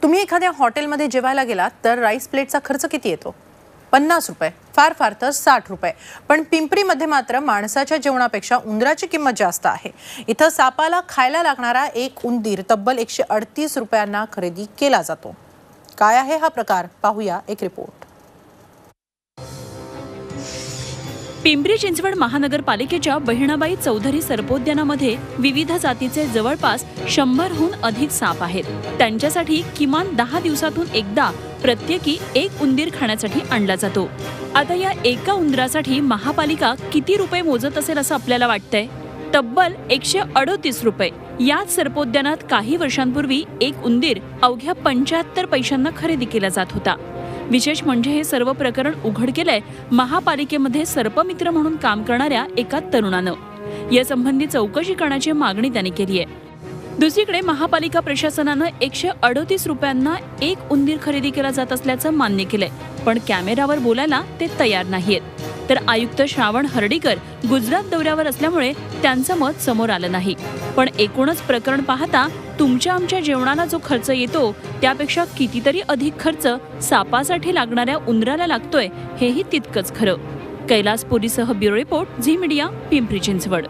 तुम्ही एखाद्या हॉटेलमध्ये जेवायला गेलात तर राईस प्लेटचा खर्च किती येतो? 50 रुपये, फार तर 60 रुपये. पण पिंपरीमध्ये मात्र माणसाच्या जेवणापेक्षा उंदराची किंमत जास्त आहे. इथं सापाला खायला लागणारा एक उंदीर तब्बल 138 रुपयांना खरेदी केला जातो. काय आहे हा प्रकार? पाहूया एक रिपोर्ट. पिंपरी चिंचवड महानगरपालिकेच्या बहिणाबाई चौधरी सर्पोद्यानामध्ये विविध जातीचे जवळपास 100हून अधिक साप आहेत. त्यांच्यासाठी किमान 10 दिवसातून एकदा प्रत्येकी एक उंदीर खाण्यासाठी आणला जातो. आता या एका उंदरासाठी महापालिका किती रुपये मोजत असेल असं आपल्याला वाटतंय? तब्बल 138 रुपये. याच सर्पोद्यानात काही वर्षांपूर्वी एक उंदीर अवघ्या 75 पैशांना खरेदी केला जात होता. विशेष म्हणजे हे सर्व प्रकरण उघड केलंय महापालिकेमध्ये सर्पमित्र म्हणून काम करणाऱ्या एका तरुणानं. यासंबंधी चौकशी करण्याची मागणी त्यांनी केली आहे. दुसरीकडे महापालिका प्रशासनानं 138 रुपयांना एक उंदीर खरेदी केला जात असल्याचं मान्य केलंय, पण कॅमेरावर बोलायला ते तयार नाहीयेत. तर आयुक्त श्रावण हर्डीकर गुजरात दौऱ्यावर असल्यामुळे त्यांचं मत समोर आलं नाही. पण एकूणच प्रकरण पाहता तुमच्या आमच्या जेवणाला जो खर्च येतो त्यापेक्षा कितीतरी अधिक खर्च सापासाठी लागणाऱ्या उंदराला लागतोय हेही तितकंच खरं. कैलास पुरीसह bureau report, Zee media, Pimpri Chinchwad.